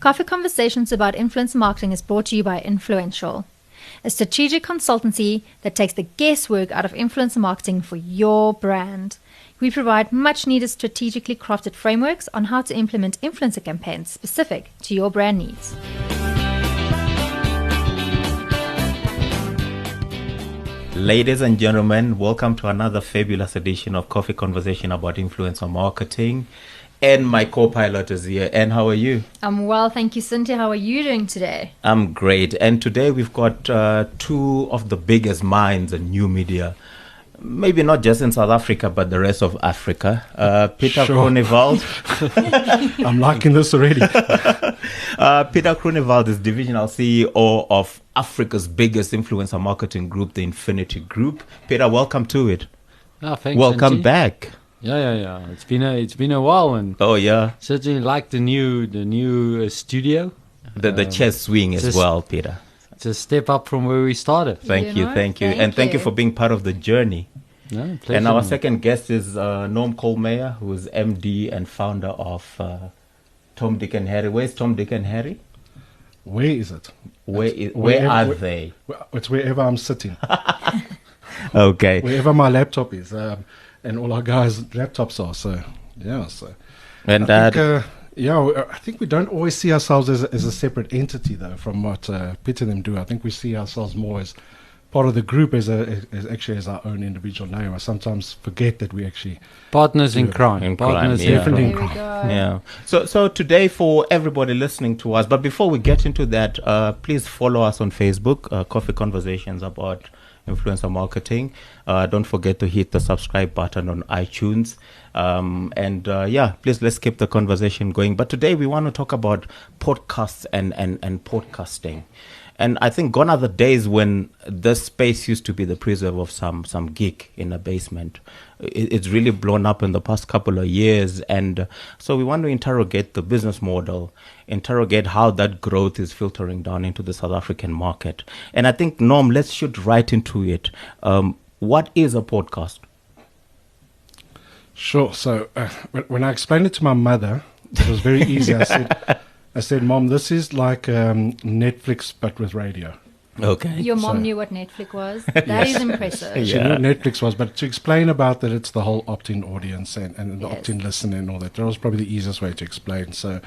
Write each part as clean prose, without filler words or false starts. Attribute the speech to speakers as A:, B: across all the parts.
A: Coffee Conversations about Influencer Marketing is brought to you by Influential, a strategic consultancy that takes the guesswork out of influencer marketing for your brand. We provide much-needed strategically crafted frameworks on how to implement influencer campaigns specific to your brand needs.
B: Ladies and gentlemen, welcome to another fabulous edition of Coffee Conversation about Influencer Marketing. And my co-pilot is here. And how are you?
A: I'm well, thank you, Cynthia. How are you doing today?
B: I'm great. And today we've got two of the biggest minds in new media. Maybe not just in South Africa, but the rest of Africa. Peter Groenewald.
C: I'm liking this already.
B: Peter Groenewald is Divisional CEO of Africa's biggest influencer marketing group, the Nfinity Group. Peter, welcome to it.
D: Oh, thanks,
B: welcome
D: Angie.
B: back.
D: Yeah. It's been a while, and certainly like the new studio.
B: The chess swing as well, Peter.
D: It's a step up from where we started.
B: Thank you. And thank you for being part of the journey.
D: No, pleasure.
B: And our second guest is Noam Colmeyer, who is MD and founder of Tom, Dick and Harry. Where's Tom, Dick and Harry?
C: Where is it?
B: Where are they?
C: It's wherever I'm sitting.
B: Okay.
C: Wherever my laptop is, and all our guys' laptops are. So, yeah.
B: And
C: I think we don't always see ourselves as a separate entity, though, from what Peter and them do. I think we see ourselves more as part of the group, as our own individual name. I sometimes forget that we actually
D: partners in crime.
C: Definitely in crime.
B: Yeah. So today, for everybody listening to us, but before we get into that, please follow us on Facebook, Coffee Conversations about Influencer Marketing. Don't forget to hit the subscribe button on iTunes. Please let's keep the conversation going. But today we want to talk about podcasts and podcasting. And I think gone are the days when this space used to be the preserve of some geek in a basement. It's really blown up in the past couple of years. And so we want to interrogate the business model, interrogate how that growth is filtering down into the South African market. And I think, Norm, let's shoot right into it. What is a podcast?
C: Sure. So when I explained it to my mother, it was very easy. I said, Mom, this is like Netflix, but with radio.
B: Okay.
A: Your mom knew what Netflix was. That is impressive.
C: She knew what Netflix was, but to explain about that, it's the whole opt-in audience and the opt-in listen and all that. That was probably the easiest way to explain. So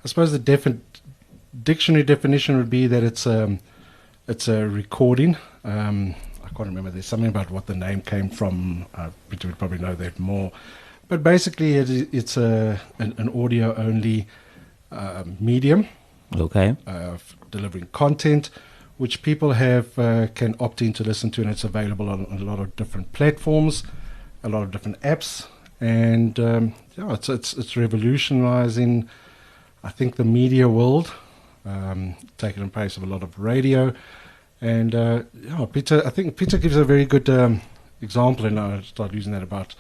C: I suppose the dictionary definition would be that it's a recording. I can't remember. There's something about what the name came from. Peter would probably know that more. But basically, it's an audio-only medium, delivering content, which people can opt in to listen to, and it's available on a lot of different platforms, a lot of different apps, and it's revolutionizing, I think, the media world, taking in place of a lot of radio, and Peter. I think Peter gives a very good example, and I started using that about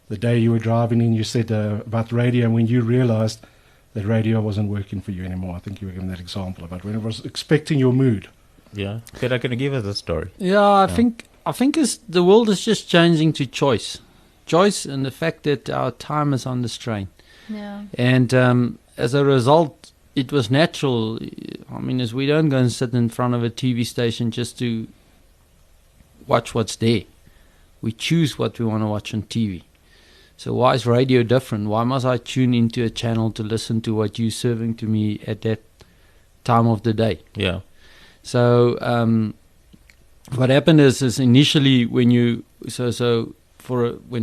C: the day you were driving in. You said about radio, and when you realized that radio wasn't working for you anymore. I think you were giving that example about when it was expecting your mood.
B: Yeah. Peter, can you give us a story?
D: Yeah, I think the world is just changing to choice, and the fact that our time is on the strain.
A: Yeah.
D: And as a result, it was natural. I mean, as we don't go and sit in front of a TV station just to watch what's there. We choose what we want to watch on TV. So why is radio different? Why must I tune into a channel to listen to what you're serving to me at that time of the day?
B: Yeah.
D: So what happened is initially when when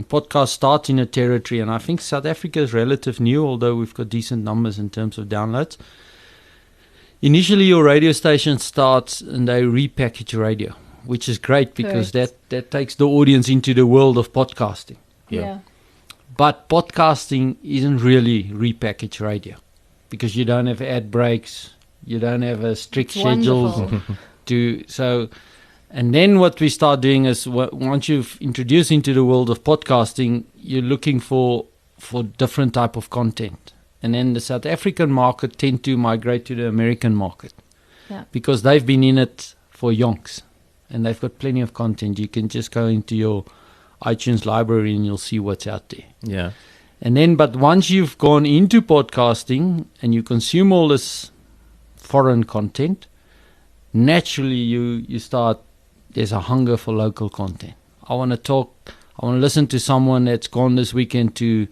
D: podcasts start in a territory, and I think South Africa is relative new, although we've got decent numbers in terms of downloads. Initially, your radio station starts and they repackage radio, which is great because that takes the audience into the world of podcasting.
A: Yeah.
D: But podcasting isn't really repackaged radio because you don't have ad breaks, you don't have a strict schedule and then what we start doing is once you've introduced into the world of podcasting, you're looking for different type of content. And then the South African market tend to migrate to the American market because they've been in it for yonks and they've got plenty of content. You can just go into your iTunes library and you'll see what's out there.
B: Yeah.
D: And then, but once you've gone into podcasting and you consume all this foreign content, naturally you start, there's a hunger for local content. I want to listen to someone that's gone this weekend to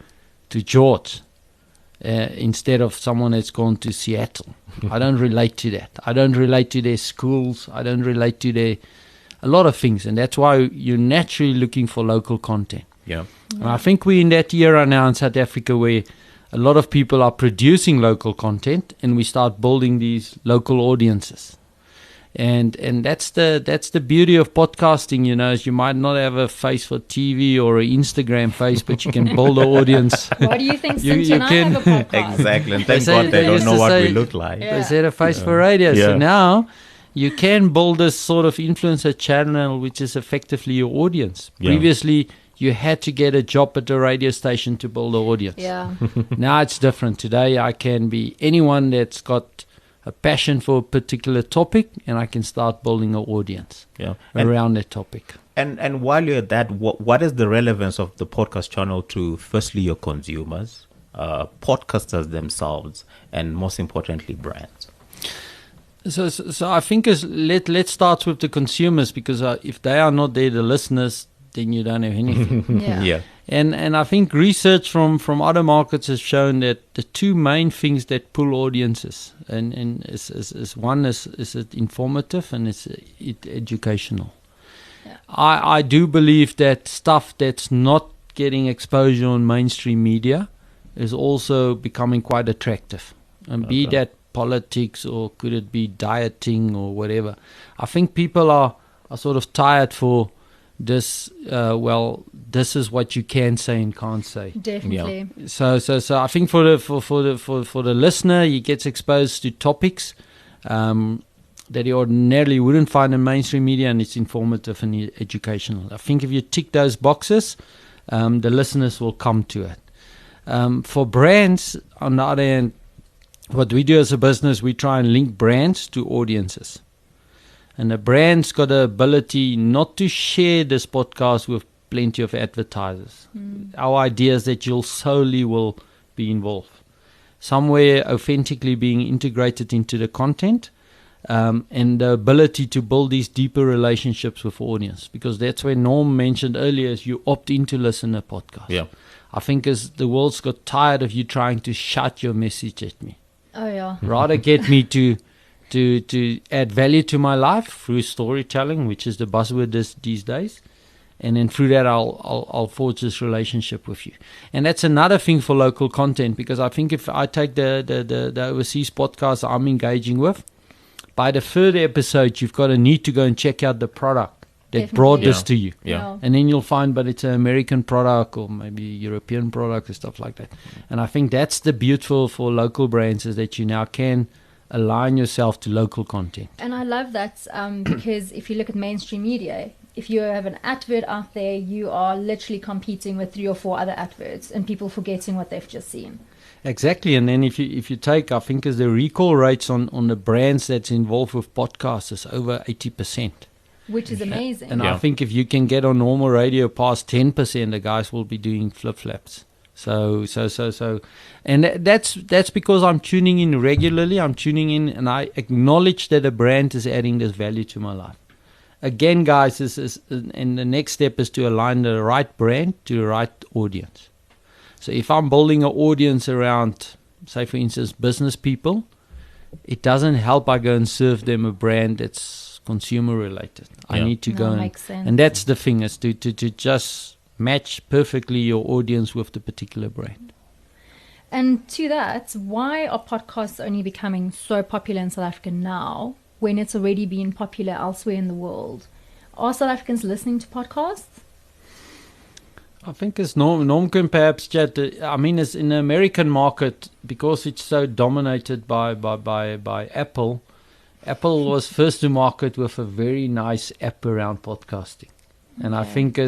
D: George instead of someone that's gone to Seattle. I don't relate to that. I don't relate to their schools. I don't relate to a lot of things. And that's why you're naturally looking for local content.
B: Yeah.
D: And I think we're in that era now in South Africa where a lot of people are producing local content and we start building these local audiences. And that's the beauty of podcasting, is you might not have a face for TV or an Instagram face, but you can build an audience.
A: Why do you think Cynthia and I have a podcast?
B: Exactly. And thank God they don't know what we look like.
D: They said a face for radio. So now you can build this sort of influencer channel, which is effectively your audience. Previously, you had to get a job at a radio station to build an audience.
A: Yeah.
D: Now it's different. Today I can be anyone that's got a passion for a particular topic, and I can start building an audience around that topic.
B: And while you're at that, what is the relevance of the podcast channel to, firstly, your consumers, podcasters themselves, and most importantly, brands?
D: So I think let's start with the consumers, because if they are not there, the listeners, then you don't have anything.
A: Yeah.
D: And I think research from other markets has shown that the two main things that pull audiences and is one is it informative and it's educational.
A: Yeah.
D: I do believe that stuff that's not getting exposure on mainstream media is also becoming quite attractive. And be that politics or could it be dieting or whatever. I think people are sort of tired for this, this is what you can say and can't say.
A: Definitely.
D: Yeah. So I think for the listener, he gets exposed to topics that he ordinarily wouldn't find in mainstream media, and it's informative and educational. I think if you tick those boxes, the listeners will come to it. For brands, on the other hand, what we do as a business, we try and link brands to audiences. And the brand's got the ability not to share this podcast with plenty of advertisers. Our idea is that you'll solely will be involved. Somewhere authentically being integrated into the content, and the ability to build these deeper relationships with audience. Because that's where Norm mentioned earlier, is you opt in to listen to a podcast.
B: Yeah.
D: I think as the world's got tired of you trying to shout your message at me.
A: Oh, yeah.
D: Rather get me to add value to my life through storytelling, which is the buzzword these days, and then through that I'll forge this relationship with you. And that's another thing for local content, because I think if I take the overseas podcasts I'm engaging with, by the third episode you've got a need to go and check out the product that brought this to you.
B: Yeah.
D: And then you'll find, but it's an American product or maybe a European product or stuff like that. And I think that's the beautiful for local brands, is that you now can align yourself to local content.
A: And I love that because if you look at mainstream media, if you have an advert out there, you are literally competing with 3 or 4 other adverts and people forgetting what they've just seen.
D: Exactly. And then if you take, I think as the recall rates on the brands that's involved with podcasts is over 80%.
A: Which is amazing.
D: And I think if you can get on normal radio past 10%, the guys will be doing flip-flaps. So, and that's because I'm tuning in regularly. I'm tuning in, and I acknowledge that a brand is adding this value to my life. Again, guys, and the next step is to align the right brand to the right audience. So, if I'm building an audience around, say, for instance, business people, it doesn't help I go and serve them a brand that's consumer related. I need to go and that's the thing, is to just match perfectly your audience with the particular brand.
A: And to that, why are podcasts only becoming so popular in South Africa now when it's already been popular elsewhere in the world? Are South Africans listening to podcasts?
D: I think as Norm can perhaps chat. I mean, it's in the American market, because it's so dominated by Apple. Apple was first to market with a very nice app around podcasting. And I think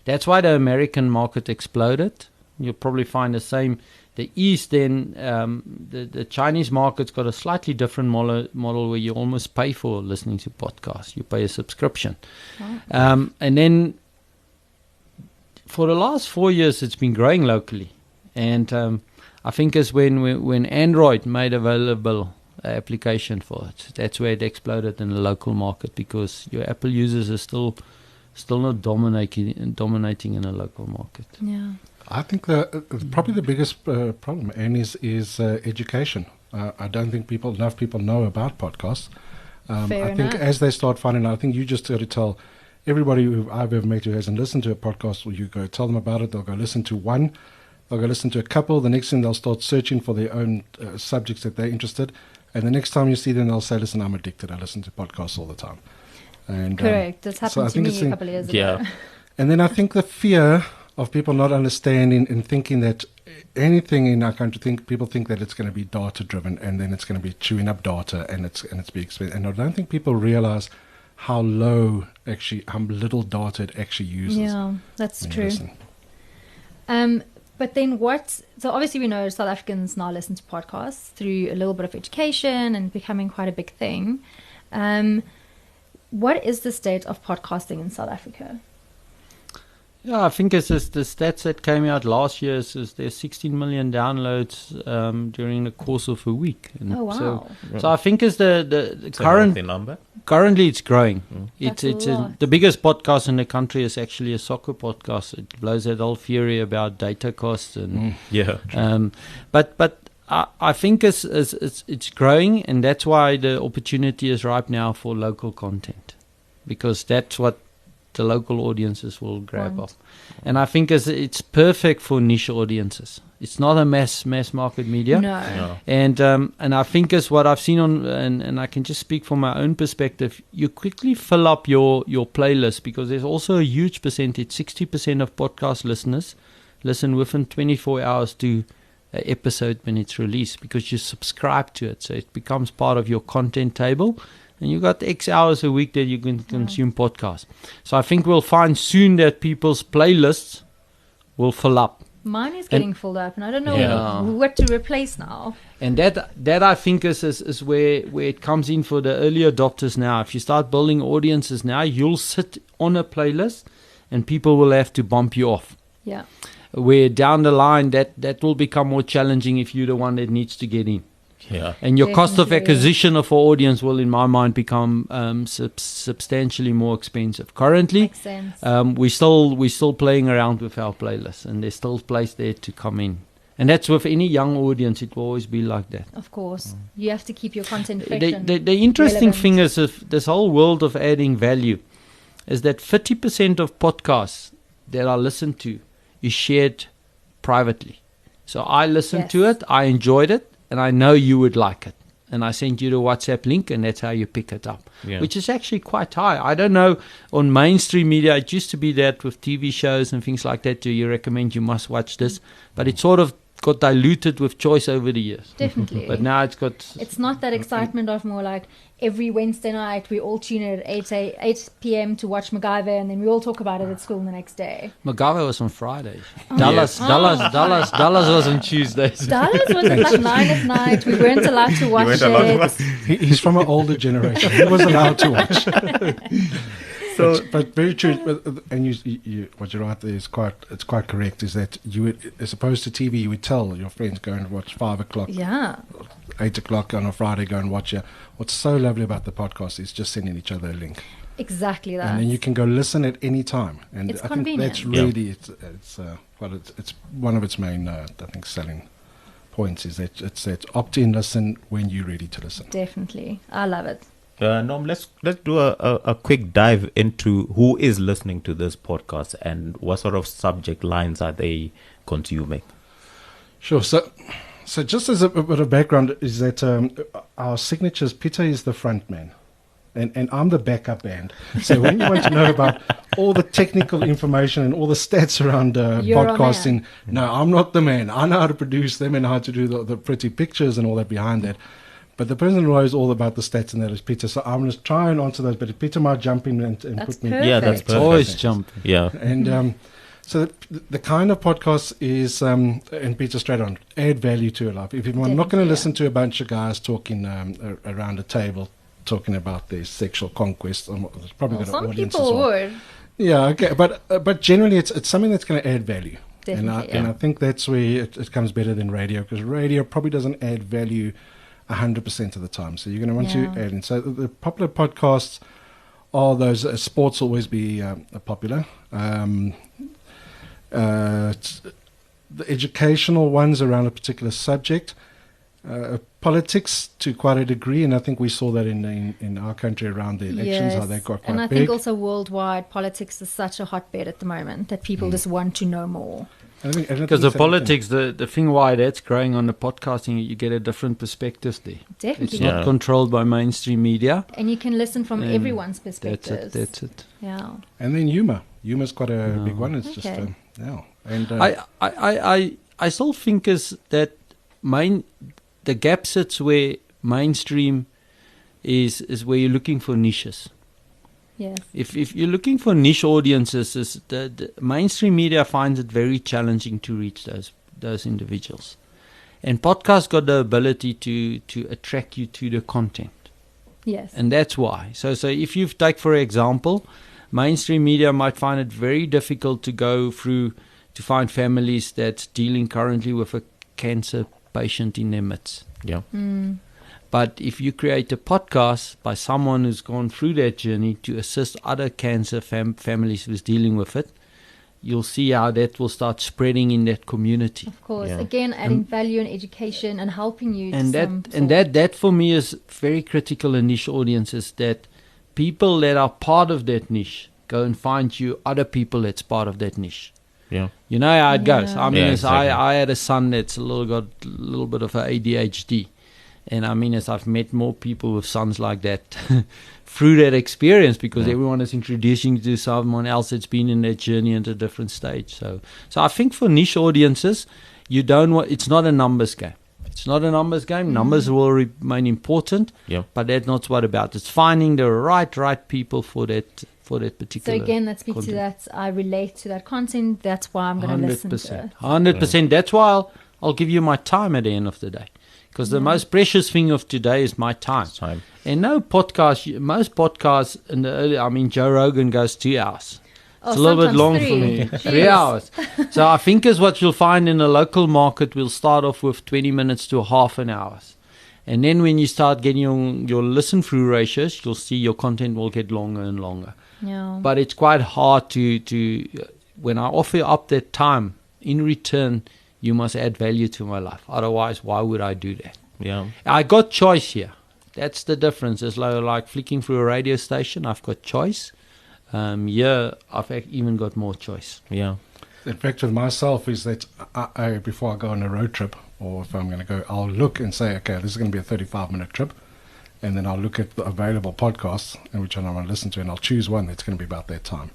D: that's why the American market exploded. You'll probably find the same. The East, then the Chinese market's got a slightly different model where you almost pay for listening to podcasts. You pay a subscription. And then for the last 4 years, it's been growing locally. And I think it's when Android made available application for it, that's where it exploded in the local market, because your Apple users are still not dominating in the local market.
A: Yeah.
C: I think probably the biggest problem, Anne, is education. I don't think enough people know about podcasts.
A: Fair
C: I think
A: enough.
C: as they start finding out, I think you just got to tell everybody who I've ever met who hasn't listened to a podcast, you go tell them about it, they'll go listen to one, they'll go listen to a couple, the next thing they'll start searching for their own subjects that they're interested, and the next time you see them, they'll say, listen, I'm addicted, I listen to podcasts all the time. And,
A: Correct. That's
C: so
A: happened
C: I
A: to
C: think
A: me
C: it's
A: a couple of years
B: yeah.
A: ago.
C: And then I think the fear of people not understanding and thinking that anything in our country, people think that it's going to be data driven, and then it's going to be chewing up data, and it's be expensive. And I don't think people realize how little data it actually uses.
A: Yeah, that's
C: when you
A: true.
C: listen.
A: But then so obviously we know South Africans now listen to podcasts through a little bit of education and becoming quite a big thing. What is the state of podcasting in South Africa?
D: Yeah, I think it's the stats that came out last year is there's 16 million downloads during the course of a week. And
A: Oh, wow.
D: So I think it's the
B: It's a
D: current
B: healthy number.
D: currently it's growing.
A: That's
D: It's
A: a lot.
D: the biggest podcast in the country is actually a soccer podcast. It blows that whole fury about data costs and
B: Yeah.
D: but I think it's growing, and that's why the opportunity is ripe now for local content, because that's what the local audiences will grab
A: Want.
D: up. And I think it's perfect for niche audiences. It's not a mass market media.
A: No.
B: No.
D: And I think is what I've seen and I can just speak from my own perspective, you quickly fill up your playlist, because there's also a huge percentage, 60% of podcast listeners listen within 24 hours to an episode when it's released, because you subscribe to it. So it becomes part of your content table, and you got X hours a week that you can consume podcasts. So I think we'll find soon that people's playlists will fill up.
A: Mine is getting filled up, and I don't know
D: Yeah.
A: what to replace now.
D: And that I think is where it comes in for the early adopters now. If you start building audiences now, you'll sit on a playlist and people will have to bump you off.
A: Yeah.
D: Where down the line that will become more challenging if you're the one that needs to get in.
B: Yeah.
D: And your cost of
A: Definitely.
D: acquisition of our audience will, in my mind, become substantially more expensive. Currently,
A: Makes sense.
D: we're still playing around with our playlists, and there's still place there to come in. And that's with any young audience; it will always be like that.
A: Of course. You have to keep your content fresh. and
D: The interesting
A: relevant.
D: thing is, if this whole world of adding value, is that 50% of podcasts that I listen to is shared privately. So I listened to
A: Yes.
D: it, I enjoyed it, and I know you would like it. And I sent you the WhatsApp link, and that's how you pick it up,
B: Yeah.
D: which is actually quite high. I don't know, on mainstream media, it used to be that with TV shows and things like that, do you recommend you must watch this? But it sort of got diluted with choice over the years.
A: Definitely.
D: But now it's got...
A: It's not that excitement of more like every Wednesday night we all tune in at 8 p.m. to watch MacGyver, and then we all talk about it at school the next day.
D: MacGyver was on Fridays.
A: Oh.
D: Dallas was on Tuesdays.
A: Dallas was at like 9 at night. We weren't allowed to watch
B: weren't allowed to
A: it.
B: watch-
C: He's from an older generation. He was allowed to watch. But very true. And you what you're right there is quite correct. Is that you would, as opposed to TV, you would tell your friends go and watch 5 o'clock,
A: Yeah.
C: 8 o'clock on a Friday, go and watch it. What's so lovely about the podcast is just sending each other a link,
A: Exactly that.
C: and then you can go listen at any time. And
A: It's
C: I think
A: convenient.
C: that's really it's one of its main I think selling points is that it's that opt in, listen when you're ready to listen.
A: Definitely. I love it.
B: Norm, let's do a quick dive into who is listening to this podcast and what sort of subject lines are they consuming.
C: Sure. So just as a bit of background is that our signatures, Peter is the front man, and I'm the backup band. So when you want to know about all the technical information and all the stats around
A: You're a
C: podcasting,
A: man.
C: no, I'm not the man. I know how to produce them and how to do the pretty pictures and all that behind that. But the person who knows all about the stats and that is Peter. So I'm going to try and answer those, but Peter might jump in and
A: That's
C: put me.
A: perfect.
B: Yeah, that's
A: It's
B: perfect.
D: Always jumping.
B: Yeah.
C: And so the kind of podcast is, and Peter straight on, add value to your life. If you're not going
A: Definitely,
C: to listen to a bunch of guys talking around a table, talking about their sexual conquest, it's probably
A: Well,
C: got an
A: some
C: audience as
A: people
C: well.
A: would.
C: Yeah, okay, but generally it's something that's going to add value.
A: Definitely,
C: and I think that's where it comes better than radio, because radio probably doesn't add value 100% of the time. So you're going to want to add in. So the popular podcasts are those. Sports always be popular. The educational ones around a particular subject. Politics to quite a degree, and I think we saw that in our country around the elections, how they got quite
A: and I
C: big.
A: think also worldwide, politics is such a hotbed at the moment that people just want to know more.
D: Because the politics, the thing why that's growing on the podcasting, you get a different perspective there.
A: Definitely.
D: It's not controlled by mainstream media.
A: And you can listen from everyone's perspectives.
D: That's it.
A: Yeah.
C: And then humor. Humor's quite a big one. It's just, And
D: I still think is that the gap sits where mainstream is where you're looking for niches.
A: Yes.
D: If you're looking for niche audiences, the mainstream media finds it very challenging to reach those individuals. And podcasts got the ability to attract you to the content.
A: Yes.
D: And that's why. So if you take, for example, mainstream media might find it very difficult to go through to find families that's dealing currently with a cancer patient in their midst.
B: Yeah.
D: But if you create a podcast by someone who's gone through that journey to assist other cancer families who's dealing with it, you'll see how that will start spreading in that community.
A: Of course. Again, adding value and education and helping you.
D: That for me is very critical in niche audiences, that people that are part of that niche go and find you other people that's part of that niche.
B: Yeah.
D: You know how it goes. I mean,
B: exactly.
D: I had a son that's got a little bit of a ADHD. And I mean, as I've met more people with sons like that through that experience, because everyone is introducing you to someone else that's been in that journey at a different stage. So I think for niche audiences, it's not a numbers game. It's not a numbers game. Numbers will remain important, but that's not what about. It's finding the right people for that particular.
A: So again, that speaks to that. I relate to that content. That's why I'm going to listen to it.
D: 100%. That's why I'll give you my time at the end of the day. Because the most precious thing of today is my time. And most podcasts in the early, Joe Rogan goes 2 hours. It's a little bit long for me. 3 hours. So I think is what you'll find in the local market, we'll start off with 20 minutes to half an hour. And then when you start getting your listen through ratios, you'll see your content will get longer and longer.
A: Yeah.
D: But it's quite hard to when I offer up that time, in return, you must add value to my life. Otherwise, why would I do that?
B: Yeah.
D: I got choice here. That's the difference. It's like flicking through a radio station. I've got choice. Here, I've even got more choice.
B: Yeah.
C: In fact, with myself is that I before I go on a road trip, or if I'm going to go, I'll look and say, okay, this is going to be a 35-minute trip. And then I'll look at the available podcasts, and which one I want to listen to, and I'll choose one that's going to be about that time.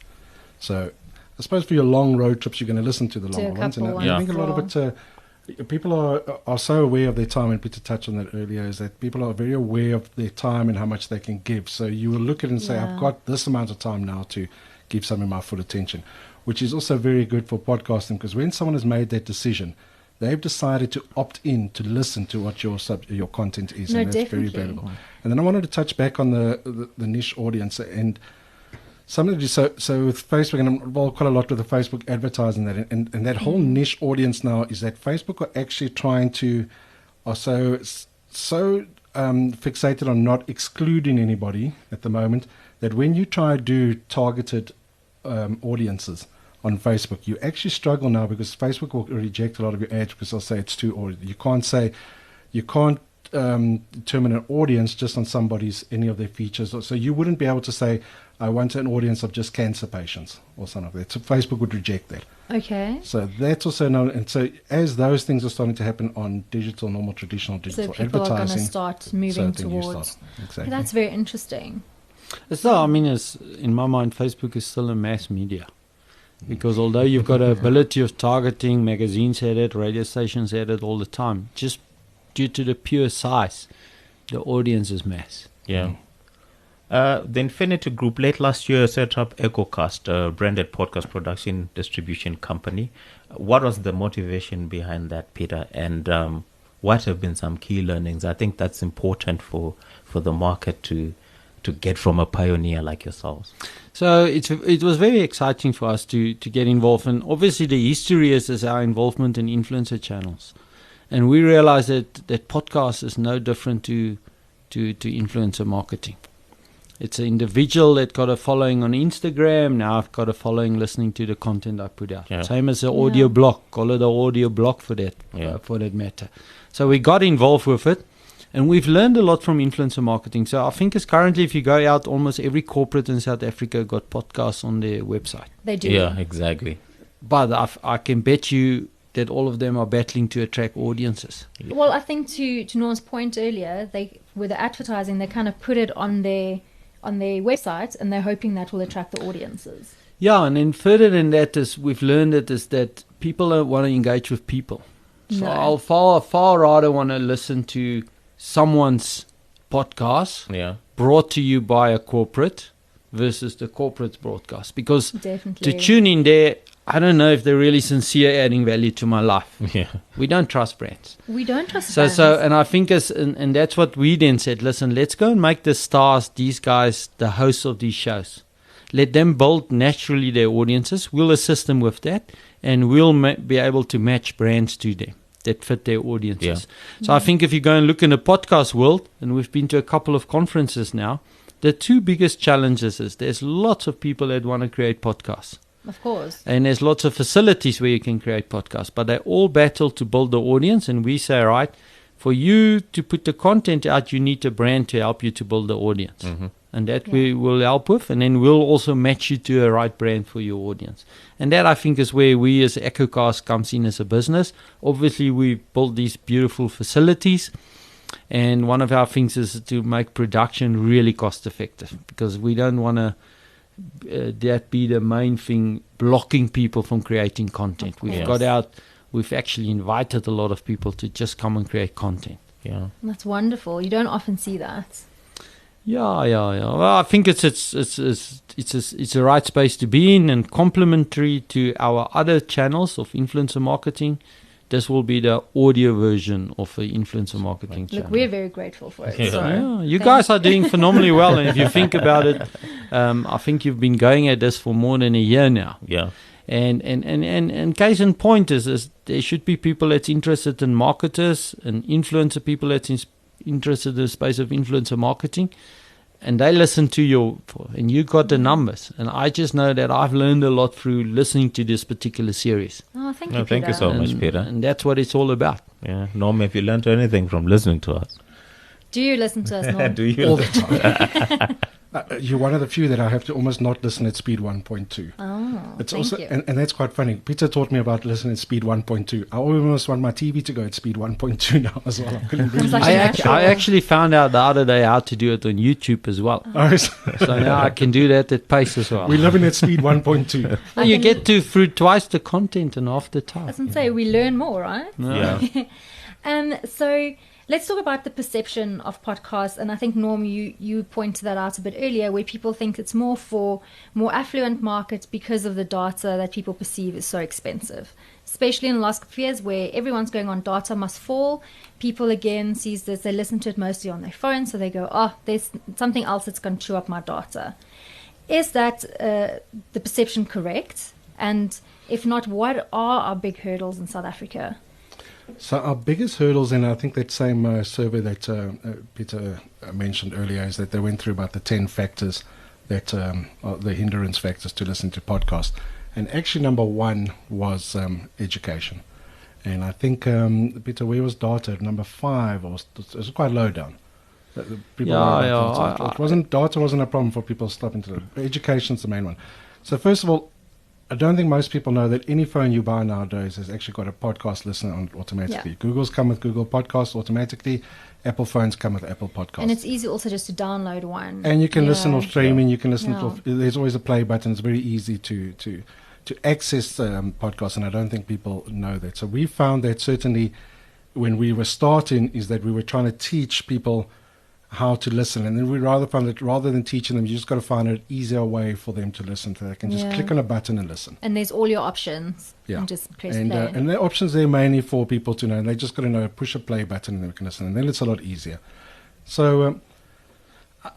C: So I suppose for your long road trips, you're going to listen to the longer ones. And I think a lot of it, people are so aware of their time, and Peter touched on that earlier, is that people are very aware of their time and how much they can give. So you will look at it and say, I've got this amount of time now to give something my full attention, which is also very good for podcasting, because when someone has made that decision, they've decided to opt in to listen to what your content is, and that's very valuable. And then I wanted to touch back on the niche audience, and something so with Facebook, and I'm involved quite a lot with the Facebook advertising that, and that whole niche audience now is that Facebook are actually trying to, are so fixated on not excluding anybody at the moment, that when you try to do targeted audiences on Facebook, you actually struggle now, because Facebook will reject a lot of your ads because they'll say it's too audience. You can't determine an audience just on any of their features. So you wouldn't be able to say, I want an audience of just cancer patients or something like that. So Facebook would reject that.
A: Okay.
C: So that's also known. And so as those things are starting to happen on traditional digital
A: so people
C: advertising,
A: are going to start moving towards.
C: Exactly.
A: That's very interesting.
D: So, in my mind, Facebook is still a mass media. Because although you've got an ability of targeting, magazines at it, radio stations at it all the time, just due to the pure size, the audience is mass.
B: Yeah. The Nfinity Group late last year set up Echocast, a branded podcast production distribution company. What was the motivation behind that, Peter? And what have been some key learnings? I think that's important for the market to to get from a pioneer like yourselves?
D: So it was very exciting for us to get involved, and obviously the history is our involvement in influencer channels, and we realized that podcast is no different to influencer marketing. It's an individual that got a following on Instagram. Now I've got a following listening to the content I put out.
B: Yeah.
D: Same as the audio blog. Call it an audio blog for that matter. So we got involved with it, and we've learned a lot from influencer marketing. So I think it's currently, if you go out, almost every corporate in South Africa got podcasts on their website.
A: They do.
B: Yeah, exactly.
D: But I can bet you that all of them are battling to attract audiences.
A: Well, I think to Norm's point earlier, with the advertising, they kind of put it on their website, and they're hoping that will attract the audiences.
D: Yeah, and then further than that is we've learned that people don't want to engage with people. So
A: No.
D: I'll far rather want to listen to someone's podcast brought to you by a corporate versus the corporate's broadcast, because
A: Definitely.
D: to tune in there, I don't know if they're really sincere adding value to my life.
B: Yeah.
D: We don't trust brands.
A: We don't trust
D: So,
A: brands.
D: and I think and that's what we then said, listen, let's go and make the stars, these guys, the hosts of these shows. Let them build naturally their audiences. We'll assist them with that, and we'll be able to match brands to them that fit their audiences.
B: Yeah.
D: So I think if you go and look in the podcast world, and we've been to a couple of conferences now, the two biggest challenges is there's lots of people that want to create podcasts.
A: Of course.
D: And there's lots of facilities where you can create podcasts, but they all battle to build the audience. And we say, right, for you to put the content out, you need a brand to help you to build the audience.
B: Mm-hmm.
D: And that we will help with. And then we'll also match you to a right brand for your audience. And that, I think, is where we as Echocast comes in as a business. Obviously, we build these beautiful facilities. And one of our things is to make production really cost effective, because we don't want to that be the main thing blocking people from creating content. We've actually invited a lot of people to just come and create content.
B: Yeah.
A: That's wonderful. You don't often see that.
D: Yeah. Well, I think it's the right space to be in, and complementary to our other channels of influencer marketing. This will be the audio version of the influencer marketing channel.
A: Look, we're very grateful for it.
B: Yeah.
A: So
D: Yeah, you guys are doing phenomenally well, and if you think about it, I think you've been going at this for more than a year now.
B: Yeah.
D: And case in point is there should be people that's interested in marketers and influencer people that's interested in the space of influencer marketing, and they listen to and you got the numbers. And I just know that I've learned a lot through listening to this particular series.
A: Oh, thank
B: No,
A: you,
B: thank you
A: Peter.
B: so much, Peter.
D: And that's what it's all about.
B: Yeah. Norm, have you learned anything from listening to us?
A: Do you listen to us, Norm?
B: Do you?
C: All the time. You're one of the few that I have to almost not listen at speed 1.2.
A: Oh,
C: It's
A: thank
C: also,
A: you.
C: and that's quite funny. Peter taught me about listening at speed 1.2. I almost want my TV to go at speed 1.2 now as well. I couldn't really
A: It's like
C: use
A: a
C: it.
A: natural-
D: I actually found out the other day how to do it on YouTube as well.
C: Oh,
D: So now I can do that at pace as well.
C: we're living at speed 1.2.
D: Well, you get through twice the content and half the
A: I
D: time.
A: was going to say, we learn more, right?
B: Yeah.
A: So let's talk about the perception of podcasts. And I think, Norm, you pointed that out a bit earlier, where people think it's more for more affluent markets because of the data that people perceive is so expensive. Especially in the last couple of years, where everyone's going on data must fall. People, again, sees this, they listen to it mostly on their phone, so they go, oh, there's something else that's going to chew up my data. Is that the perception correct? And if not, what are our big hurdles in South Africa?
C: So our biggest hurdles, and I think that same survey that Peter mentioned earlier, is that they went through about the 10 factors that are the hindrance factors to listen to podcasts. And actually number one was education. And I think, Peter, where was data? Number 5, it was quite low down. Data wasn't a problem for people stopping to education's the main one. So first of all, I don't think most people know that any phone you buy nowadays has actually got a podcast listener on it automatically.
A: Yeah.
C: Google's come with Google Podcasts automatically. Apple phones come with Apple Podcasts.
A: And it's easy also just to download one.
C: And you can listen off streaming.
B: Yeah.
C: You can listen
A: Yeah.
C: off. There's always a play button. It's very easy to access podcasts, and I don't think people know that. So we found that certainly when we were starting is that we were trying to teach people how to listen, and then we found that rather than teaching them, you just got to find an easier way for them to listen. So they can just
A: Yeah.
C: click on a button and listen.
A: And there's all your options.
C: Yeah.
A: And just press
C: And
A: play.
C: and the options there mainly for people to know. And they just got to know, push a play button and they can listen. And then it's a lot easier. So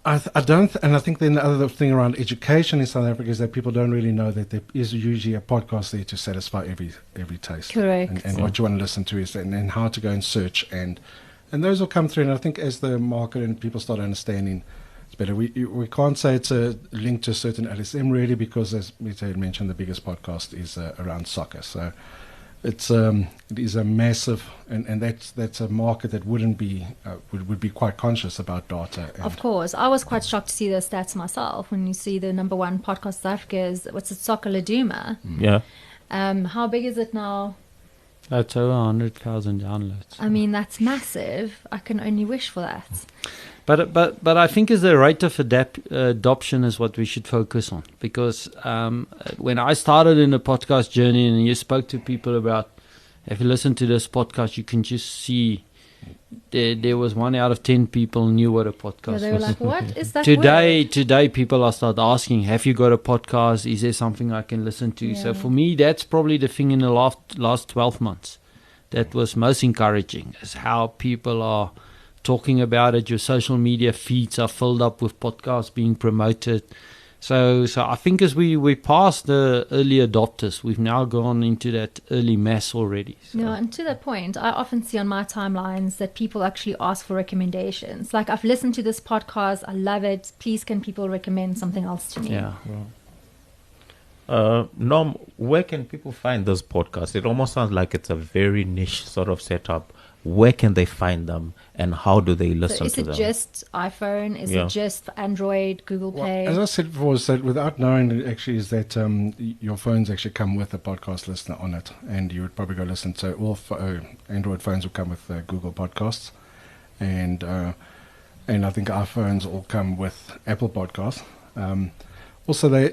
C: I don't, and I think then the other thing around education in South Africa is that people don't really know that there is usually a podcast there to satisfy every taste.
A: Correct.
C: And what you want to listen to is and how to go and search and those will come through. And I think as the market and people start understanding, it's better. We can't say it's a link to a certain LSM really, because as we mentioned, the biggest podcast is around soccer. So it is a massive, and that's a market that would be quite conscious about data.
A: Of course. I was quite shocked to see the stats myself when you see the number one podcast in South Africa is, what's it, Soccer Laduma.
B: Yeah.
A: How big is it now?
D: That's over 100,000 downloads.
A: I mean, that's massive. I can only wish for that.
D: But I think is the rate of adoption is what we should focus on, because when I started in the podcast journey and you spoke to people about, if you listen to this podcast, you can just see there was 1 out of 10 people knew what a podcast
A: They were
D: was.
A: like, what is that
D: Today people are start asking, have you got a podcast? Is there something I can listen to? So
A: Yeah.
D: for me, that's probably the thing in the last 12 months that was most encouraging, is how people are talking about it. Your social media feeds are filled up with podcasts being promoted. So I think as we passed the early adopters, we've now gone into that early mass already. So.
A: Yeah, and to that point, I often see on my timelines that people actually ask for recommendations. Like, I've listened to this podcast, I love it. Please, can people recommend something else to me?
D: Yeah.
B: Norm, where can people find those podcasts? It almost sounds like it's a very niche sort of setup. Where can they find them, and how do they listen
A: So
B: to
A: is
B: them?
A: it just iPhone? Is
B: Yeah.
A: it just Android, Google Play?
C: As I said before, is that without knowing it actually is that your phones actually come with a podcast listener on it, and you would probably go listen to all Android phones will come with Google Podcasts, and I think our phones all come with Apple Podcasts. Also,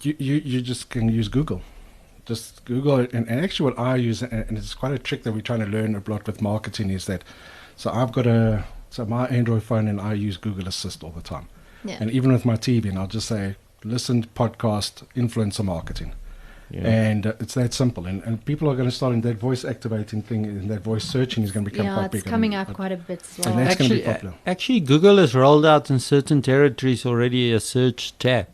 C: you just can use Google. Just Google it, and actually what I use, and it's quite a trick that we're trying to learn a lot with marketing, is that, so I've got my Android phone and I use Google Assist all the time.
A: Yeah.
C: And even with my TV, and I'll just say, listen to podcast influencer marketing.
B: Yeah.
C: And it's that simple. And people are going to start in that voice activating thing, and that voice searching is going to become
A: Yeah,
C: quite big.
A: it's coming up quite a bit as well.
C: And that's going to be
D: Actually,
C: popular.
D: actually, Google has rolled out in certain territories already a search tab.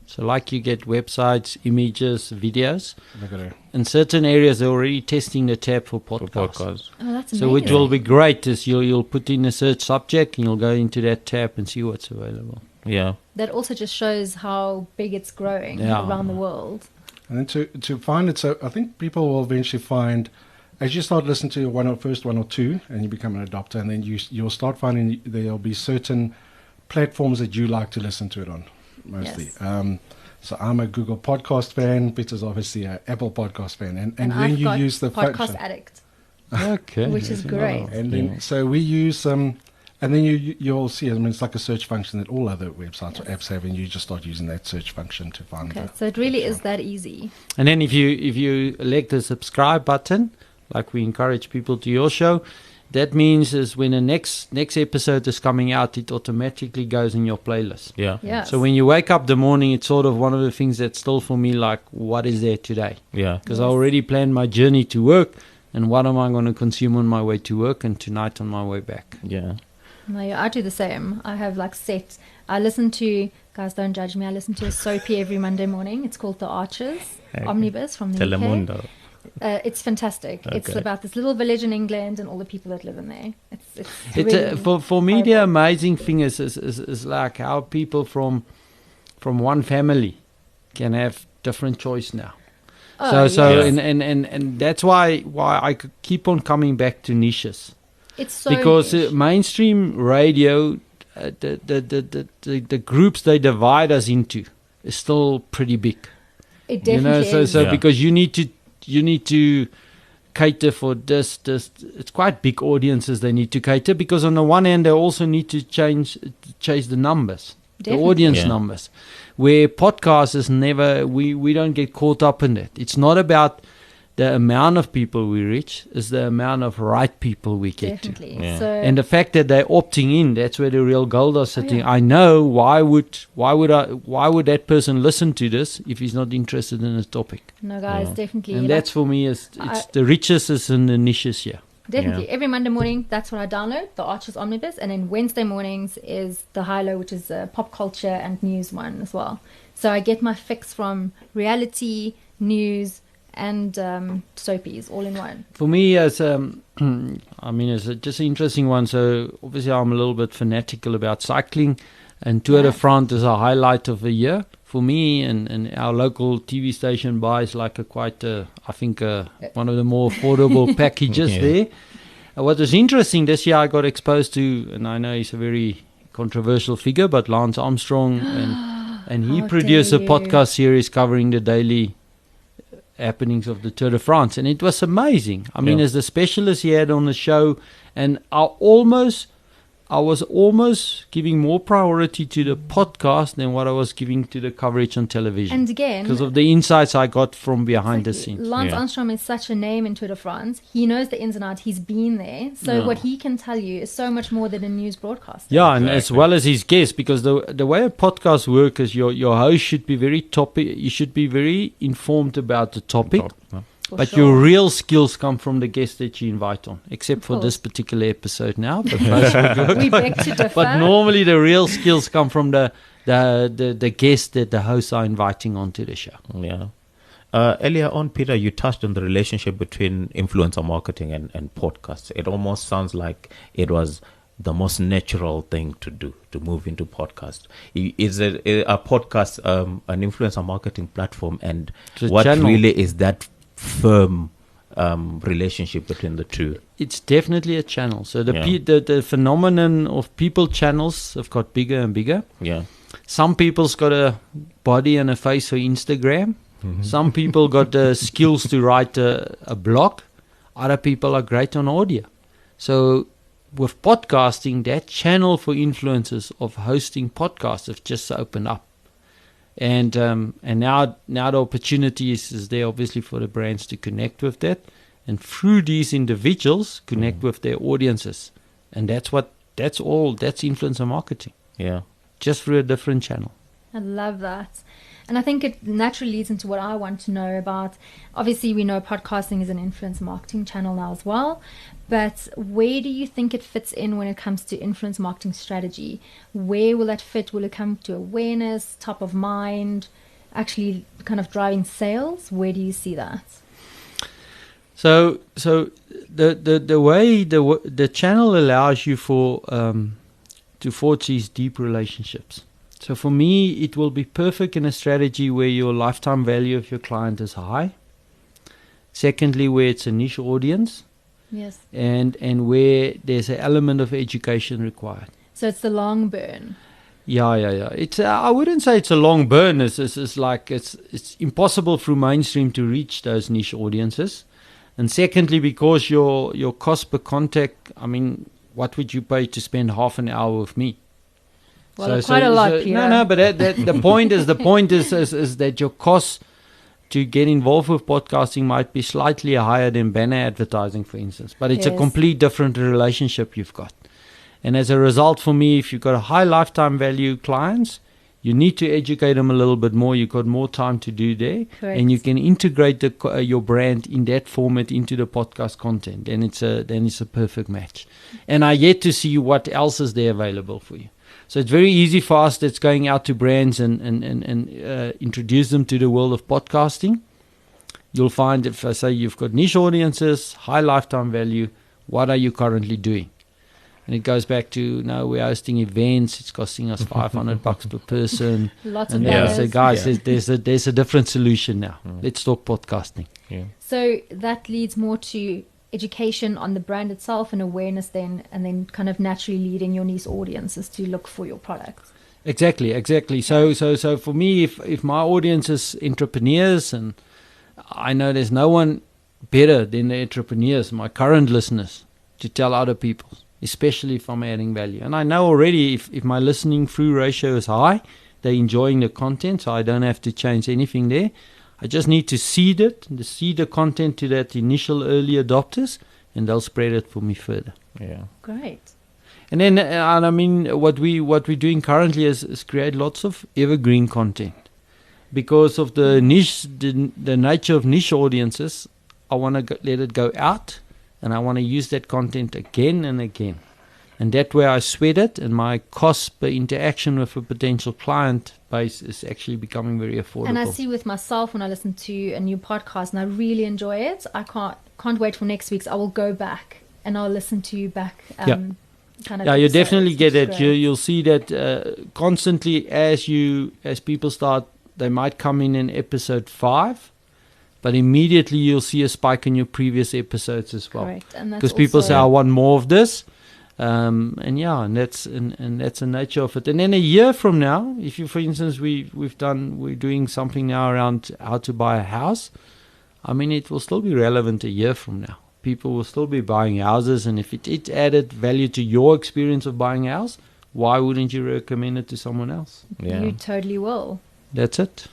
D: So like you get websites, images, videos.
C: Look at it.
D: In certain areas, they're already testing the tab for
B: For
D: podcasts.
B: podcasts.
A: Oh, that's
D: So
A: amazing.
D: which will be great is you'll put in a search subject and you'll go into that tab and see what's available.
B: Yeah.
A: That also just shows how big it's growing
D: Yeah.
A: around the world.
C: And then to find it, so I think people will eventually find, as you start listening to first one or two, and you become an adopter, and then you'll start finding there'll be certain platforms that you like to listen to it on, mostly.
A: Yes.
C: So I'm a Google Podcast fan. Peter's obviously an Apple Podcast fan, and
A: And
C: then
A: I've
C: you
A: got
C: use the
A: Podcast
C: function.
A: Addict,
D: Okay.
A: which is great.
C: And then so we use and then you'll see. I mean, it's like a search function that all other websites or apps have, and you just start using that search function to find.
A: Okay,
C: the-
A: so it really is that easy.
D: And then if you elect the subscribe button, like we encourage people to your show, that means is when the next episode is coming out, it automatically goes in your playlist.
B: Yeah.
A: Yes.
D: So when you wake up the morning, it's sort of one of the things that's still for me like, what is there today?
B: Yeah.
D: Because I
A: Yes.
D: already planned my journey to work, and what am I going to consume on my way to work and tonight on my way back?
B: Yeah.
A: No, yeah, I do the same. I have like set. I listen to, guys, don't judge me. I listen to a soapy every Monday morning. It's called The Archers
B: Okay.
A: Omnibus from the
B: Telemundo.
A: UK. It's fantastic. It's
B: Okay.
A: about this little village in England and all the people that live in there. It's
D: It's
A: really
D: for me the
A: horrible.
D: amazing thing is like how people from one family can have different choice now.
A: Oh,
D: so
A: yes.
D: and that's why I could keep on coming back to niches,
A: It's so
D: because
A: niche.
D: mainstream radio, the groups they divide us into is still pretty big.
A: It
D: You know,
A: definitely is.
D: so
B: Yeah.
D: because you need to cater for this. It's quite big audiences they need to cater, because on the one hand they also need to chase the numbers,
A: Definitely.
D: the audience
B: Yeah.
D: numbers. Where podcast is never, we don't get caught up in that. It's not about the amount of people we reach, it's the amount of right people we get to.
A: Definitely.
B: Yeah.
A: So
D: And the fact that they're opting in, that's where the real gold are sitting.
A: yeah.
D: I know why would that person listen to this if he's not interested in this topic?
A: no, guys,
B: Yeah.
A: definitely.
D: And
A: like,
D: that's for me, it's the riches is in the niches here.
A: Definitely. Every Monday morning, that's what I download, the Archers Omnibus. And then Wednesday mornings is the High-Low, which is a pop culture and news one as well. So I get my fix from reality, news, and soapies all in one.
D: For me, as just an interesting one. So obviously, I'm a little bit fanatical about cycling, and Tour de France is a highlight of the year for me. And our local TV station buys like one of the more affordable packages there. What was interesting this year, I got exposed to, and I know he's a very controversial figure, but Lance Armstrong, and he produced a podcast series covering the daily happenings of the Tour de France, and it was amazing. I mean, as the specialist he had on the show, and I was almost giving more priority to the podcast than what I was giving to the coverage on television.
A: And again,
D: because of the insights I got from behind the scenes.
A: Lance Armstrong is such a name in Tour de France. He knows the ins and outs. He's been there. So what he can tell you is so much more than a news broadcaster.
D: Yeah, and as well as his guests, because the way a podcast works is your host should be you should be very informed about the topic. But your real skills come from the guests that you invite on, except for this particular episode now. But
A: we beg to differ.
D: But normally the real skills come from the guests that the hosts are inviting onto the show.
B: Yeah. Earlier on, Peter, you touched on the relationship between influencer marketing and podcasts. It almost sounds like it was the most natural thing to do, to move into podcast. Is a podcast an influencer marketing platform, and what channel really is that firm relationship between the two?
D: It's definitely a channel. So the phenomenon of people channels have got bigger and bigger.
B: Yeah.
D: Some people's got a body and a face for Instagram. Mm-hmm. Some people got the skills to write a blog. Other people are great on audio. So with podcasting, that channel for influencers of hosting podcasts have just opened up. And now the opportunity is there, obviously, for the brands to connect with that, and through these individuals connect with their audiences, and that's influencer marketing.
B: Yeah,
D: just through a different channel.
A: I love that. And I think it naturally leads into what I want to know about. Obviously, we know podcasting is an influencer marketing channel now as well. But where do you think it fits in when it comes to influence marketing strategy? Where will that fit? Will it come to awareness, top of mind, actually kind of driving sales? Where do you see that?
D: So the way the channel allows you to forge these deep relationships. So for me, it will be perfect in a strategy where your lifetime value of your client is high. Secondly, where it's a niche audience.
A: Yes. And
D: where there's an element of education required.
A: So it's the long burn.
D: Yeah. It's I wouldn't say it's a long burn. It's like it's impossible through mainstream to reach those niche audiences. And secondly, because your cost per contact, I mean, what would you pay to spend half an hour with me?
A: Well, quite a lot, Peter.
D: No, but the point is that your cost to get involved with podcasting might be slightly higher than banner advertising, for instance. But it's a complete different relationship you've got. And as a result, for me, if you've got a high lifetime value clients, you need to educate them a little bit more. You've got more time to do there.
A: Correct.
D: And you can integrate your brand in that format into the podcast content. Then it's a perfect match. And I yet to see what else is there available for you. So it's very easy for us that's going out to brands and introduce them to the world of podcasting. You'll find, if I say you've got niche audiences, high lifetime value, what are you currently doing? And it goes back to, we're hosting events, it's costing us $500 per person.
A: Lots
D: and
A: of
D: I say, guys, there's a different solution now. Let's talk podcasting.
B: Yeah.
A: So that leads more to education on the brand itself and awareness then, and then kind of naturally leading your niche audiences to look for your products.
D: Exactly. So for me, if my audience is entrepreneurs, and I know there's no one better than the entrepreneurs, my current listeners, to tell other people, especially if I'm adding value. And I know already if my listening through ratio is high, they're enjoying the content, so I don't have to change anything there. I just need to seed the content to that initial early adopters, and they'll spread it for me further.
B: Yeah.
A: Great.
D: And then, I mean, what we're doing currently is create lots of evergreen content. Because of the niche, the nature of niche audiences, I want to let it go out and I want to use that content again and again. And that way I sweat it, and my cost per interaction with a potential client base is actually becoming very affordable.
A: And I see with myself when I listen to a new podcast and I really enjoy it, I can't wait for next week's. I will go back and I'll listen to you back. Kind of
D: you
A: episodes,
D: definitely get
A: which
D: it.
A: is great.
D: You'll see that constantly as people start, they might come in episode 5, but immediately you'll see a spike in your previous episodes as well.
A: Correct. And that's
D: Because people
A: also-
D: say, I want more of this. And that's the nature of it. And then a year from now, if you, for instance, we're doing something now around how to buy a house. I mean, it will still be relevant a year from now. People will still be buying houses, and if it added value to your experience of buying a house, why wouldn't you recommend it to someone else?
B: Yeah.
A: You totally will.
D: That's it.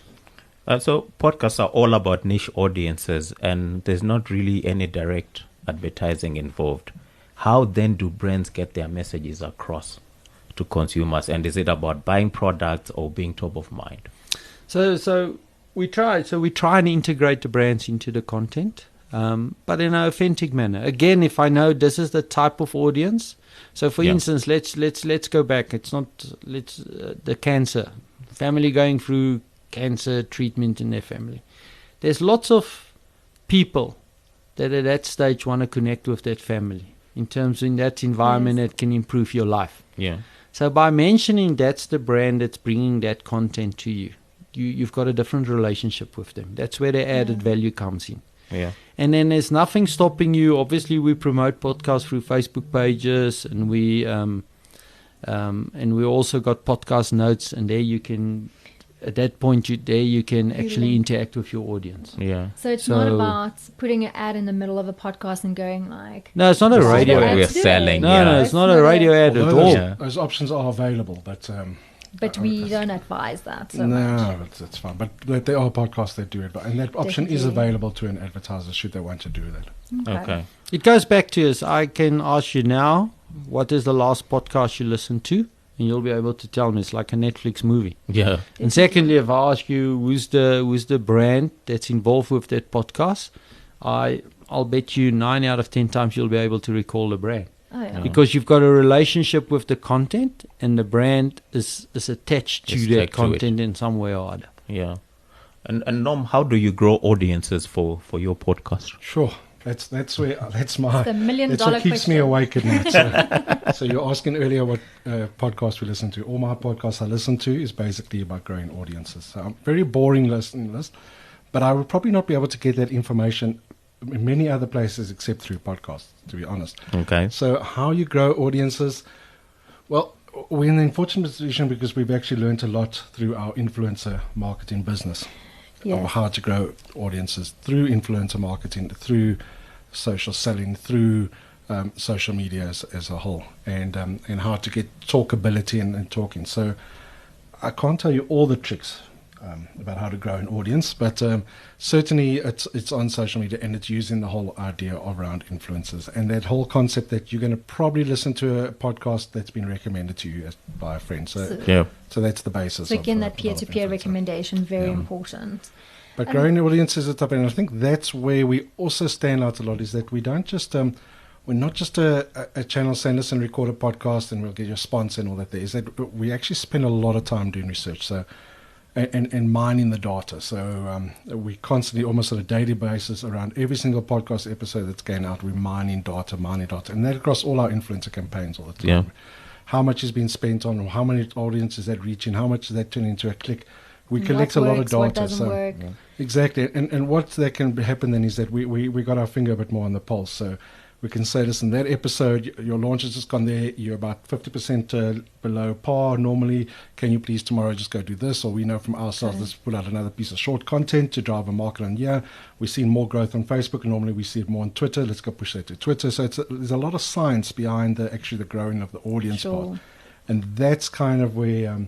B: So podcasts are all about niche audiences, and there's not really any direct advertising involved. How then do brands get their messages across to consumers? And is it about buying products or being top of mind?
D: So we try and integrate the brands into the content, but in an authentic manner. Again, if I know this is the type of audience. So for instance, let's go back. It's not the cancer family going through cancer treatment in their family. There's lots of people that at that stage want to connect with that family. In terms in that environment,
A: Yes.
D: that can improve your life.
B: Yeah.
D: So by mentioning that's the brand that's bringing that content to you, you've got a different relationship with them. That's where the added value comes in.
B: Yeah.
D: And then there's nothing stopping you. Obviously, we promote podcasts through Facebook pages, and we also got podcast notes, and there you can. At that point, you can actually interact with your audience.
B: Yeah.
A: So it's not about putting an ad in the middle of a podcast and going like...
D: No, it's not a
B: This is
D: radio
B: what
A: ad.
B: we're
A: Let's do it.
B: selling.
D: No,
B: yeah.
D: no, it's not a radio ad at
C: Although
D: all.
B: Yeah.
C: those options are available, but
A: But we don't advise that so much.
C: no, it's fine. But there are podcasts that do it, and that option is
A: Definitely.
C: available to an advertiser should they want to do that.
B: Okay.
D: It goes back to us. I can ask you now, what is the last podcast you listened to? And you'll be able to tell me. It's like a Netflix movie.
B: Yeah.
D: And secondly, if I ask you who's the brand that's involved with that podcast, I'll bet you 9 out of 10 times you'll be able to recall the brand.
A: Oh, yeah.
D: Because you've got a relationship with the content, and the brand is attached to
B: It's
D: that
B: tagged to it.
D: content in some way or other.
B: Yeah. And Norm, how do you grow audiences for your podcast?
C: Sure, that's my
A: It's the $1 million
C: that's what keeps
A: question.
C: me awake at night. So you're asking earlier what podcast we listen to. All my podcasts I listen to is basically about growing audiences. So I'm very boring listening list, but I would probably not be able to get that information in many other places except through podcasts, to be honest.
B: Okay.
C: So how you grow audiences? Well, we're in the unfortunate position because we've actually learned a lot through our influencer marketing business.
A: Yes.
C: Of how to grow audiences through influencer marketing, through social selling, through social media as a whole, and how to get talkability and talking. So I can't tell you all the tricks about how to grow an audience, but certainly it's on social media, and it's using the whole idea around influencers and that whole concept that you're going to probably listen to a podcast that's been recommended to you by a friend.
B: Yeah.
C: So that's the basis.
A: So again,
C: of,
A: that peer-to-peer
C: influencer.
A: recommendation, very
C: Yeah.
A: important.
C: But growing audiences is a topic, and I think that's where we also stand out a lot, is that we don't just, we're not just a channel saying, listen, record a podcast and we'll get your sponsor and all that there. Is that we actually spend a lot of time doing research and mining the data. So we constantly, almost on a daily basis, around every single podcast episode that's going out, we're mining data, and that across all our influencer campaigns all the time.
B: Yeah.
C: How much is being spent on, how many audiences that reaching, how much is that turning into a click. We
A: What
C: collect a lot of
A: works,
C: data.
A: what doesn't work.
C: Exactly, and what that can happen then is that we got our finger a bit more on the pulse. So we can say, listen, that episode, your launch has just gone there, you're about 50% below par normally. Can you please tomorrow just go do this? Or we know from ourselves, let's put out another piece of short content to drive a market on here. We've seen more growth on Facebook, and normally we see it more on Twitter. Let's go push that to Twitter. So there's a lot of science behind the growing of the audience part. And that's kind of where...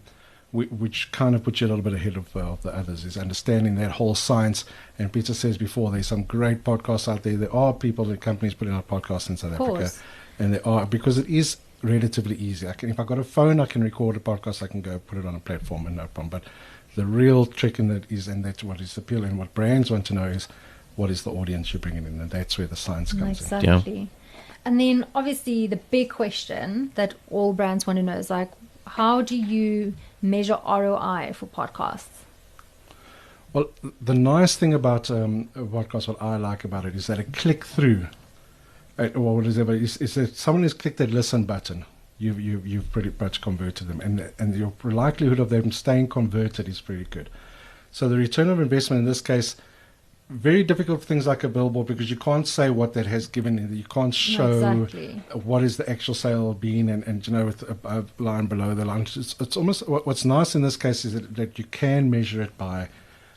C: which kind of puts you a little bit ahead of the others, is understanding that whole science. And Peter says before, there's some great podcasts out there. There are people and companies putting out podcasts in South Africa. And there are, because it is relatively easy. If I've got a phone, I can record a podcast, I can go put it on a platform and no problem. But the real trick in that is, and that's what is appealing, what brands want to know is, what is the audience you're bringing in, and that's where the science comes in.
A: Exactly. And then obviously the big question that all brands want to know is like, how do you measure ROI for podcasts?
C: Well, the nice thing about a podcast, what I like about it, is that a click through, or whatever, is that someone has clicked that listen button, you've pretty much converted them, and your likelihood of them staying converted is pretty good. So the return of investment in this case, very difficult for things like a billboard, because you can't say what that has given you. You can't show what is the actual sale been, and with a line below the line. It's almost, what's nice in this case is that you can measure it by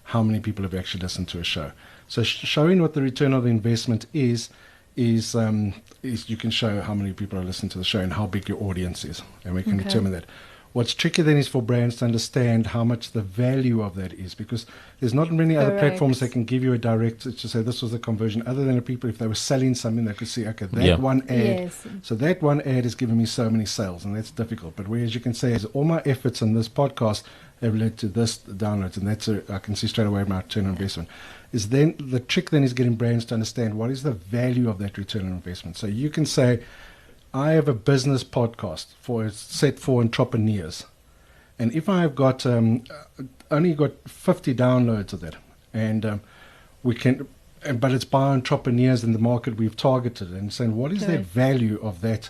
C: how many people have actually listened to a show. So showing what the return of the investment is you can show how many people are listening to the show and how big your audience is, and we can determine that. What's tricky then is for brands to understand how much the value of that is, because there's not many other platforms that can give you a direct to say this was the conversion, other than people, if they were selling something, they could see, okay, that one ad, so that one ad is giving me so many sales, and that's difficult. But whereas you can say, all my efforts in this podcast have led to this downloads, and that's I can see straight away my return on investment. Is then the trick then is getting brands to understand what is the value of that return on investment. So you can say, I have a business podcast set for entrepreneurs, and if I have got only got 50 downloads of that, and we can, but it's by entrepreneurs in the market we've targeted, and saying what is the value of that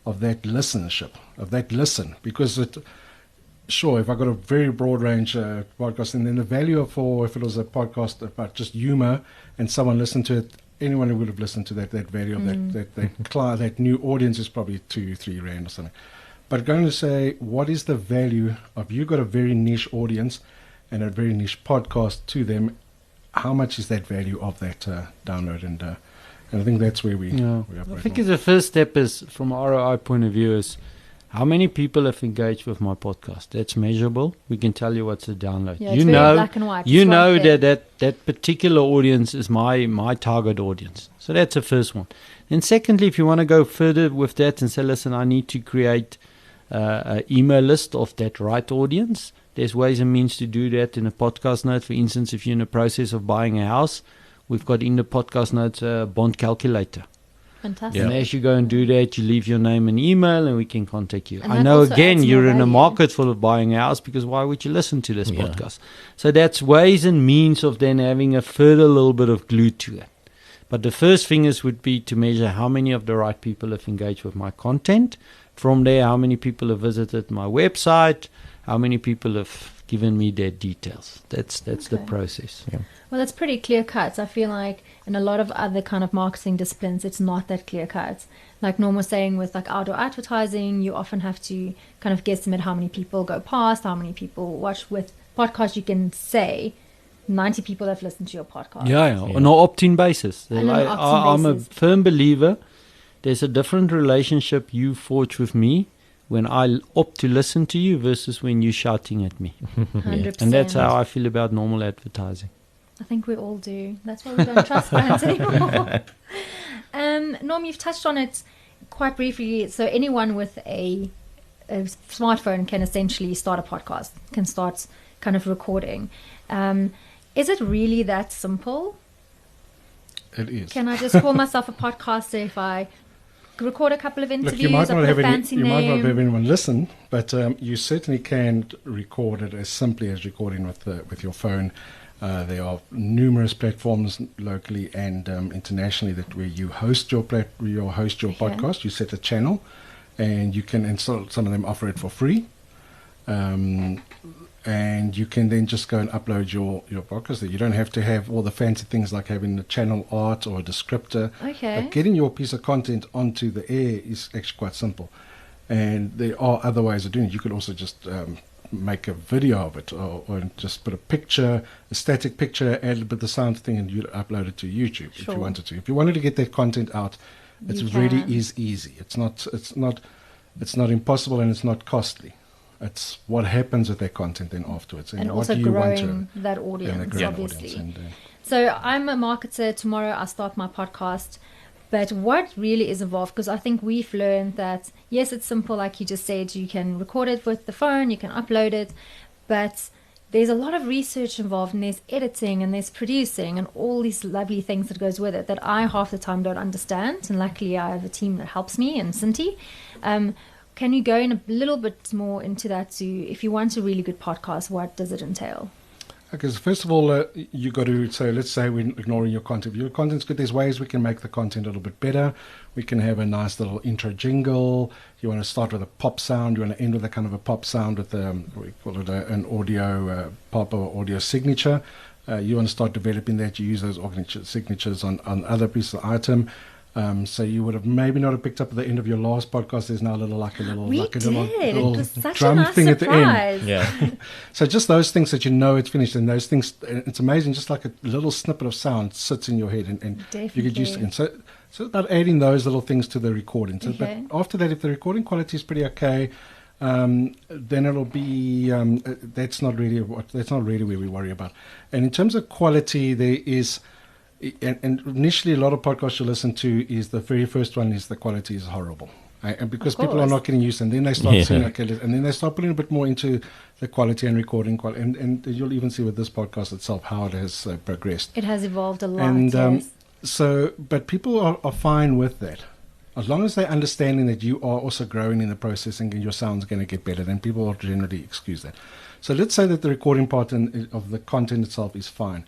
C: listenership, of that listen, because sure, if I got a very broad range podcast, and then the value if it was a podcast about just humor and someone listened to it, anyone who would have listened to that value of that new audience is probably 2-3 rand or something. But going to say, what is the value of, you got a very niche audience and a very niche podcast to them, how much is that value of that download? And I think that's where we operate.
D: I think the first step is, from an ROI point of view, is how many people have engaged with my podcast. That's measurable. We can tell you what's the download.
A: Yeah, it's very black and white.
D: You know that particular audience is my target audience. So that's the first one. And secondly, if you want to go further with that and say, listen, I need to create an email list of that right audience, there's ways and means to do that in a podcast note. For instance, if you're in the process of buying a house, we've got in the podcast notes a bond calculator.
A: Fantastic.
D: And as you go and do that, you leave your name and email, and we can contact you. I know, again, you're in a market full of buying a house, because why would you listen to this podcast? So that's ways and means of then having a further little bit of glue to it. But the first thing would be to measure how many of the right people have engaged with my content. From there, how many people have visited my website, how many people have given me their details. That's the process. Yeah.
A: Well, it's pretty clear cut. I feel like in a lot of other kind of marketing disciplines, it's not that clear cut. Like Norm was saying, with like outdoor advertising, you often have to kind of guesstimate how many people go past, how many people watch. With podcasts, you can say 90 people have listened to your podcast.
D: Yeah. On an opt-in basis. I'm a firm believer there's a different relationship you forge with me when I opt to listen to you versus when you're shouting at me.
A: 100%.
D: And that's how I feel about normal advertising.
A: I think we all do. That's why we don't trust brands anymore. Norm, you've touched on it quite briefly. So anyone with a smartphone can essentially start a podcast, can start kind of recording. Is it really that simple?
C: It is.
A: Can I just call myself a podcaster if I record a couple of interviews?
C: Look, you might not have
A: fancy name.
C: might not have anyone listen, but you certainly can record it as simply as recording with your phone. There are numerous platforms locally and internationally where you host your podcast. You set a channel, and you can install. Some of them offer it for free, and you can then just go and upload your podcast. You don't have to have all the fancy things like having the channel art or a descriptor.
A: Okay.
C: But getting your piece of content onto the air is actually quite simple, and there are other ways of doing it. You could also just make a video of it, or just put a picture, a static picture, add a bit of the sound thing, and you upload it to YouTube if you wanted to. If you wanted to get that content out, it really is easy. It's not impossible, and it's not costly. It's what happens with that content then afterwards, and what
A: also
C: do you
A: growing
C: want to,
A: that audience, obviously.
C: So
A: I'm a marketer. Tomorrow I start my podcast. But what really is involved, because I think we've learned that, yes, it's simple, like you just said, you can record it with the phone, you can upload it, but there's a lot of research involved, and there's editing and there's producing and all these lovely things that goes with it that I half the time don't understand. And luckily I have a team that helps me, and Cinti. Can you go in a little bit more into that? So if you want a really good podcast, what does it entail?
C: Okay, so first of all, you got to, so let's say we're ignoring your content. If your content's good, there's ways we can make the content a little bit better. We can have a nice little intro jingle. You want to start with a pop sound. You want to end with a kind of a pop sound with we call it an audio pop or audio signature. You want to start developing that. You use those signatures on other pieces of item. So you would have maybe not have picked up at the end of your last podcast. There's now a little
A: It was such
C: drum
A: a nice
C: thing
A: surprise.
C: at the end.
B: Yeah.
C: So just those things that you know it's finished, and those things, it's amazing. Just like a little snippet of sound sits in your head, and you get used to it. So it's about adding those little things to the recording. So,
A: Okay.
C: but after that, if the recording quality is pretty okay, then it'll be that's not really where we worry about. And in terms of quality, there is. And initially, a lot of podcasts you listen to is the very first one is the quality is horrible, and because people are not getting used, and then they start saying okay, and then they start putting a bit more into the quality and recording quality, and you'll even see with this podcast itself how it has progressed.
A: It has evolved a lot.
C: And
A: yes.
C: so, but people are fine with that, as long as they're understanding that you are also growing in the processing and your sound's going to get better. Then people will generally excuse that. So let's say that the recording part of the content itself is fine.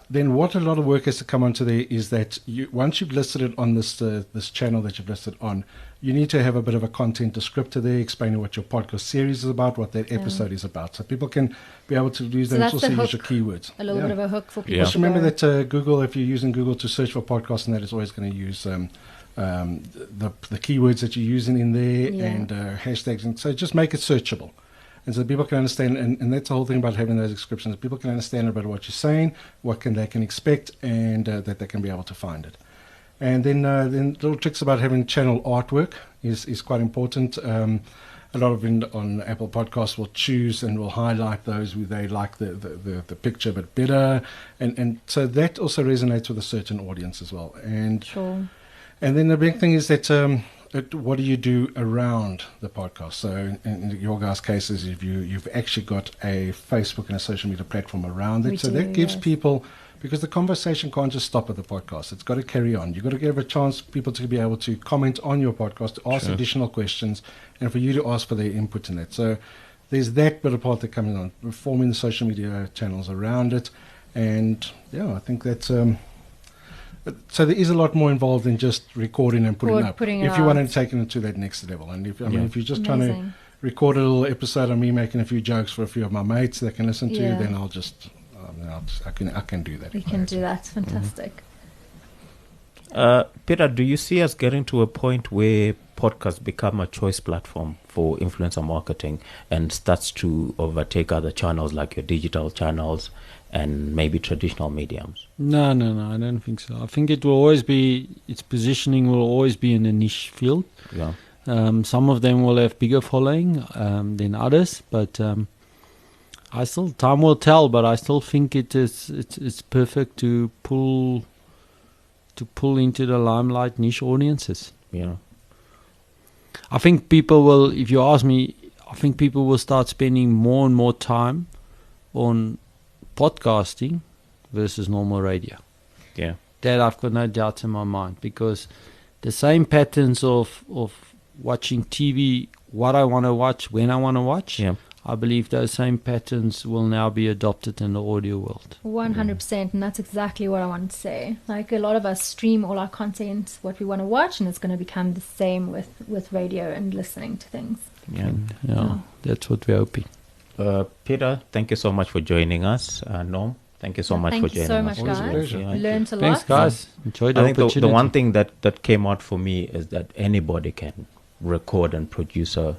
C: Then what a lot of work has to come onto there is that once you've listed it on this channel that you've listed on, you need to have a bit of a content descriptor there explaining what your podcast series is about, what that episode is about. So people can be able to use them, also use your keywords.
A: A little bit of a hook for people.
C: Just remember that Google, if you're using Google to search for podcasts, and that is always going to use the keywords that you're using in there and hashtags. And so just make it searchable. And so people can understand, and that's the whole thing about having those descriptions. People can understand about what you're saying, they can expect, and that they can be able to find it. And then little tricks about having channel artwork is quite important. A lot of on Apple Podcasts will choose and will highlight those where they like the picture a bit better, and so that also resonates with a certain audience as well. And and then the big thing is that. What do you do around the podcast? So in your guys' cases, if you've actually got a Facebook and a social media platform around it, that gives people, because the conversation can't just stop at the podcast. It's got to carry on. You've got to give a chance for people to be able to comment on your podcast, to ask additional questions, and for you to ask for their input in that. So there's that bit of part that comes on, forming the social media channels around it. And I think that's... So there is a lot more involved than just recording and putting it up. If you want to take it to that next level, and if you're just trying to record a little episode of me making a few jokes for a few of my mates that can listen to, then I'll just I can do that.
A: We can do that. Fantastic.
B: Peter, do you see us getting to a point where podcasts become a choice platform for influencer marketing and starts to overtake other channels like your digital channels and maybe traditional mediums?
D: No, I don't think so. I think it will always be, its positioning will always be in a niche field.
B: Yeah.
D: Some of them will have bigger following than others, but time will tell. But I still think it's perfect to pull into the limelight niche audiences.
B: Yeah.
D: I think people will, if you ask me, I think people will start spending more and more time on podcasting versus normal radio.
B: Yeah.
D: That I've got no doubts in my mind, because the same patterns of watching TV, what I want to watch, when I want to watch, I believe those same patterns will now be adopted in the audio world.
A: 100%, and that's exactly what I wanted to say. Like, a lot of us stream all our content, what we want to watch, and it's going to become the same with radio and listening to things.
D: Yeah, that's what we're hoping.
B: Peter, thank you so much for joining us. Norm, thank you so much for joining us.
A: Thank you so much, guys. Learned a lot.
D: Thanks, guys. Enjoyed the opportunity.
B: I think the one thing that came out for me is that anybody can record and produce a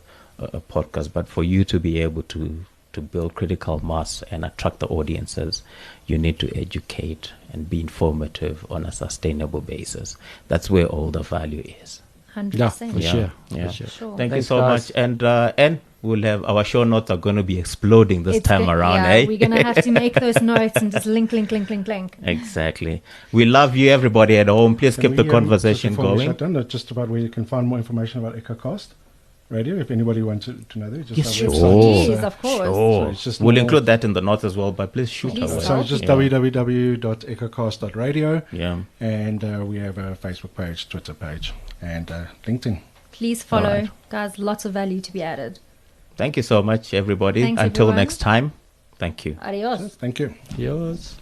B: podcast, but for you to be able to build critical mass and attract the audiences, you need to educate and be informative on a sustainable basis. That's where all the value is.
A: 100%.
D: Yeah, for sure.
B: Yeah.
D: For sure.
B: Thank you
D: Thanks,
B: so
D: guys.
B: much. And we'll have our show notes are going to be exploding this time around.
A: We're going to have to make those notes and just link.
B: Exactly. We love you, everybody at home. Please keep the conversation going.
C: Just about where you can find more information about Echocast. Radio. If anybody wants to know that, just
B: Yes,
C: our
B: sure.
C: website.
A: Yes, of course.
B: Sure.
C: So it's just
B: We'll
C: more-
B: include that in the notes as well, but please shoot
A: Please
B: away.
A: do.
C: So it's just
B: Yeah.
C: www.echocast.radio,
B: Yeah.
C: and we have a Facebook page, Twitter page, and LinkedIn.
A: Please follow.
B: All right.
A: Guys, lots of value to be added.
B: Thank you so much, everybody.
A: Thanks,
B: Until
A: everyone.
B: next time, thank you.
A: Adios.
C: Thank you.
D: Yours.